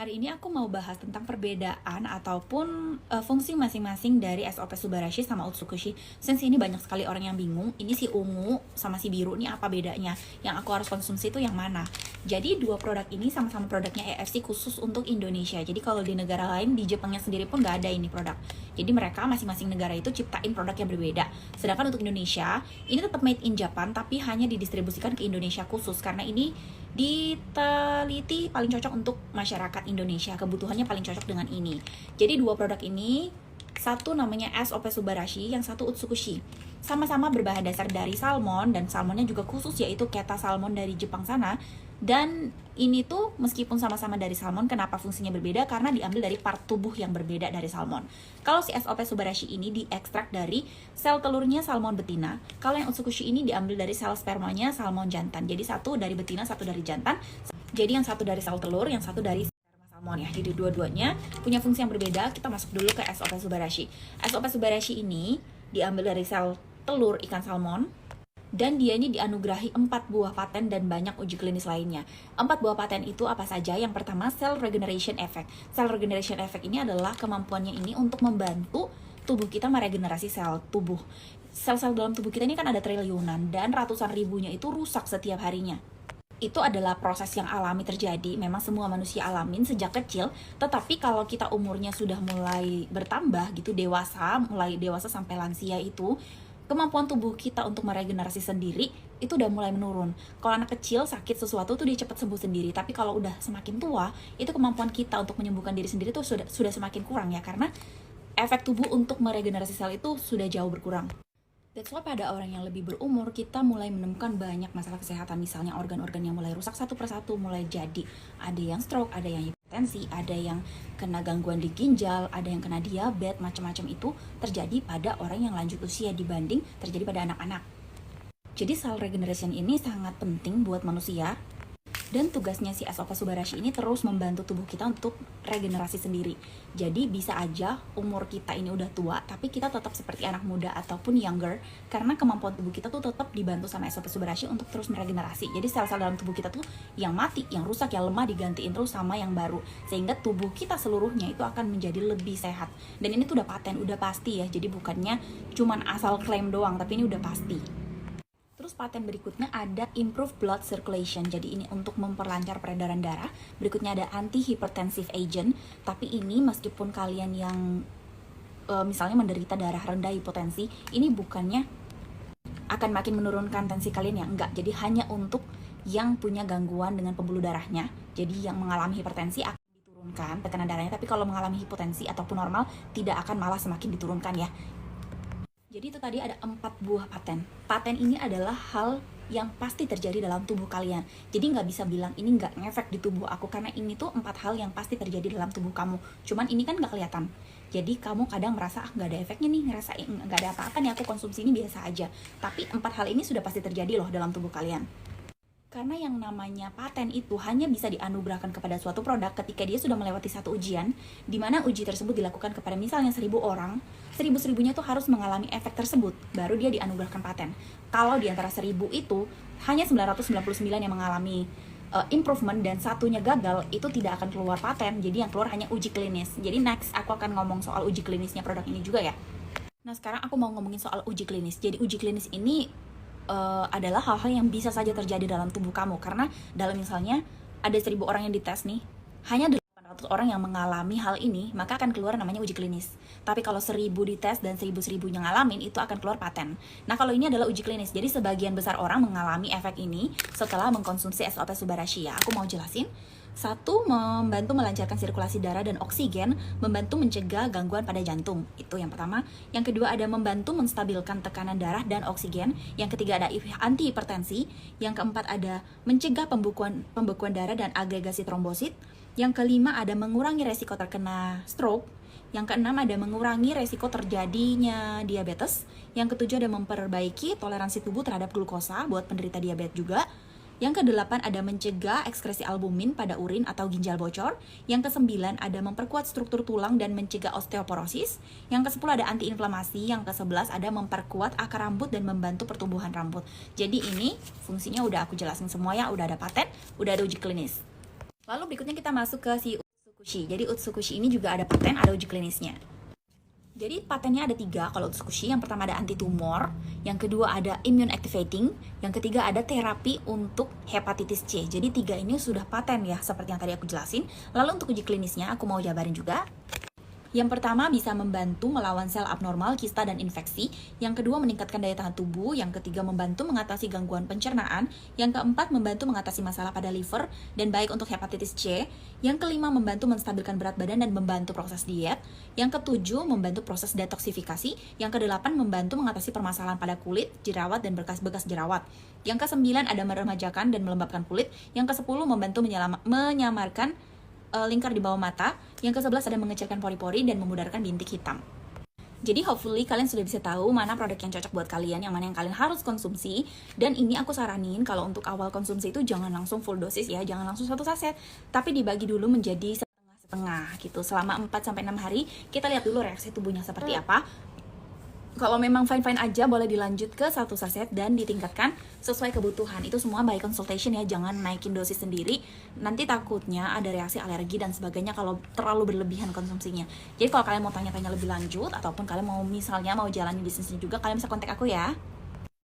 Hari ini aku mau bahas tentang perbedaan ataupun fungsi masing-masing dari SOP Subarashi sama Utsukushi. Since ini banyak sekali orang yang bingung, ini si ungu sama si biru ini apa bedanya? Yang aku harus konsumsi itu yang mana? Jadi dua produk ini sama-sama produknya EFC khusus untuk Indonesia. Jadi kalau di negara lain, di Jepangnya sendiri pun nggak ada ini produk. Jadi mereka masing-masing negara itu ciptain produk yang berbeda. Sedangkan untuk Indonesia, ini tetap made in Japan tapi hanya didistribusikan ke Indonesia khusus karena ini diteliti paling cocok untuk masyarakat Indonesia, kebutuhannya paling cocok dengan ini. Jadi dua produk ini, satu namanya SOP Subarashi, yang satu Utsukushi. Sama-sama berbahan dasar dari salmon, dan salmonnya juga khusus yaitu Keta salmon dari Jepang sana. Dan ini tuh meskipun sama-sama dari salmon, kenapa fungsinya berbeda? Karena diambil dari part tubuh yang berbeda dari salmon. Kalau si SOP Subarashi ini diekstrak dari sel telurnya salmon betina. Kalau yang Utsukushi ini diambil dari sel spermanya salmon jantan. Jadi satu dari betina, satu dari jantan. Jadi yang satu dari sel telur, yang satu dari sperma salmon ya. Jadi dua-duanya punya fungsi yang berbeda. Kita masuk dulu ke SOP Subarashi. SOP Subarashi ini diambil dari sel telur ikan salmon. Dan dia ini dianugerahi 4 buah paten dan banyak uji klinis lainnya. 4 buah paten itu apa saja? Yang pertama, cell regeneration effect. Cell regeneration effect ini adalah kemampuannya ini untuk membantu tubuh kita meregenerasi sel tubuh. Sel-sel dalam tubuh kita ini kan ada triliunan dan ratusan ribunya itu rusak setiap harinya. Itu adalah proses yang alami terjadi, memang semua manusia alamin sejak kecil, tetapi kalau kita umurnya sudah mulai bertambah gitu, mulai dewasa sampai lansia itu, kemampuan tubuh kita untuk meregenerasi sendiri itu udah mulai menurun. Kalau anak kecil sakit sesuatu tuh dia cepat sembuh sendiri, tapi kalau udah semakin tua, itu kemampuan kita untuk menyembuhkan diri sendiri tuh sudah semakin kurang ya, karena efek tubuh untuk meregenerasi sel itu sudah jauh berkurang. That's why pada orang yang lebih berumur, kita mulai menemukan banyak masalah kesehatan, misalnya organ-organ yang mulai rusak satu persatu, mulai jadi ada yang stroke, ada yang hipertensi, ada yang kena gangguan di ginjal, ada yang kena diabetes, macam-macam itu terjadi pada orang yang lanjut usia dibanding terjadi pada anak-anak. Jadi cell regeneration ini sangat penting buat manusia. Dan tugasnya si SOP Subarashi ini terus membantu tubuh kita untuk regenerasi sendiri. Jadi bisa aja umur kita ini udah tua, tapi kita tetap seperti anak muda ataupun younger, karena kemampuan tubuh kita tuh tetap dibantu sama SOP Subarashi untuk terus meregenerasi. Jadi sel-sel dalam tubuh kita tuh yang mati, yang rusak, yang lemah digantiin terus sama yang baru. Sehingga tubuh kita seluruhnya itu akan menjadi lebih sehat. Dan ini tuh udah paten, udah pasti ya. Jadi bukannya cuman asal klaim doang, tapi ini udah pasti. Terus paten berikutnya ada improve blood circulation. Jadi ini untuk memperlancar peredaran darah. Berikutnya ada anti-hypertensive agent. Tapi ini meskipun kalian yang misalnya menderita darah rendah hipotensi, ini bukannya akan makin menurunkan tensi kalian ya, enggak. Jadi hanya untuk yang punya gangguan dengan pembuluh darahnya. Jadi yang mengalami hipertensi akan diturunkan tekanan darahnya. Tapi kalau mengalami hipotensi ataupun normal, tidak akan malah semakin diturunkan ya. Jadi itu tadi ada 4 buah paten. Paten ini adalah hal yang pasti terjadi dalam tubuh kalian. Jadi nggak bisa bilang ini nggak ngefek di tubuh aku, karena ini tuh 4 hal yang pasti terjadi dalam tubuh kamu. Cuman ini kan nggak kelihatan. Jadi kamu kadang merasa nggak ada efeknya nih, ngerasain nggak ada apa-apa nih, aku konsumsi ini biasa aja. Tapi 4 hal ini sudah pasti terjadi loh dalam tubuh kalian. Karena yang namanya paten itu hanya bisa dianugerahkan kepada suatu produk ketika dia sudah melewati satu ujian, di mana uji tersebut dilakukan kepada misalnya 1000 orang, 1000-1000-nya tuh harus mengalami efek tersebut, baru dia dianugerahkan paten. Kalau di antara 1000 itu, hanya 999 yang mengalami improvement dan satunya gagal, itu tidak akan keluar paten, jadi yang keluar hanya uji klinis. Jadi next, aku akan ngomong soal uji klinisnya produk ini juga ya. Nah sekarang aku mau ngomongin soal uji klinis. Jadi uji klinis ini adalah hal-hal yang bisa saja terjadi dalam tubuh kamu, karena dalam misalnya ada 1000 orang yang dites nih, hanya 800 orang yang mengalami hal ini, maka akan keluar namanya uji klinis. Tapi kalau 1000 dites dan 1000 yang ngalamin, itu akan keluar paten. Nah kalau ini adalah uji klinis, jadi sebagian besar orang mengalami efek ini setelah mengkonsumsi SOP Subarashi ya. Aku mau jelasin. Satu, membantu melancarkan sirkulasi darah dan oksigen, membantu mencegah gangguan pada jantung. Itu yang pertama. Yang kedua ada membantu menstabilkan tekanan darah dan oksigen. Yang ketiga ada anti-hipertensi. Yang keempat ada mencegah pembekuan darah dan agregasi trombosit. Yang kelima ada mengurangi resiko terkena stroke. Yang keenam ada mengurangi resiko terjadinya diabetes. Yang ketujuh ada memperbaiki toleransi tubuh terhadap glukosa buat penderita diabetes juga. Yang kedelapan ada mencegah ekskresi albumin pada urin atau ginjal bocor. Yang kesembilan ada memperkuat struktur tulang dan mencegah osteoporosis. Yang kesepuluh ada antiinflamasi. Yang kesebelas ada memperkuat akar rambut dan membantu pertumbuhan rambut. Jadi ini fungsinya udah aku jelasin semua ya, udah ada paten, udah ada uji klinis. Lalu berikutnya kita masuk ke si Jadi Utsukushi ini juga ada paten, ada uji klinisnya. Jadi patennya ada 3 kalau Utsukushi. Yang pertama ada anti tumor, yang kedua ada immune activating, yang ketiga ada terapi untuk hepatitis C. Jadi 3 ini sudah paten ya, seperti yang tadi aku jelasin. Lalu untuk uji klinisnya aku mau jabarin juga. Yang pertama bisa membantu melawan sel abnormal, kista, dan infeksi. Yang kedua meningkatkan daya tahan tubuh. Yang ketiga membantu mengatasi gangguan pencernaan. Yang keempat membantu mengatasi masalah pada liver dan baik untuk hepatitis C. Yang kelima membantu menstabilkan berat badan dan membantu proses diet. Yang ketujuh membantu proses detoksifikasi. Yang kedelapan membantu mengatasi permasalahan pada kulit, jerawat, dan bekas-bekas jerawat. Yang kesembilan ada meremajakan dan melembabkan kulit. Yang kesepuluh membantu menyamarkan lingkar di bawah mata. Yang ke-11 ada mengecilkan pori-pori dan memudarkan bintik hitam. Jadi hopefully kalian sudah bisa tahu mana produk yang cocok buat kalian, yang mana yang kalian harus konsumsi. Dan ini aku saranin kalau untuk awal konsumsi itu jangan langsung full dosis ya, jangan langsung 1 saset, tapi dibagi dulu menjadi setengah-setengah gitu. Selama 4-6 hari kita lihat dulu reaksi tubuhnya seperti apa. Kalau memang fine-fine aja, boleh dilanjut ke 1 saset dan ditingkatkan sesuai kebutuhan. Itu semua by consultation ya, jangan naikin dosis sendiri. Nanti takutnya ada reaksi alergi dan sebagainya kalau terlalu berlebihan konsumsinya. Jadi kalau kalian mau tanya-tanya lebih lanjut, ataupun kalian mau misalnya mau jalanin bisnisnya juga, kalian bisa kontak aku ya.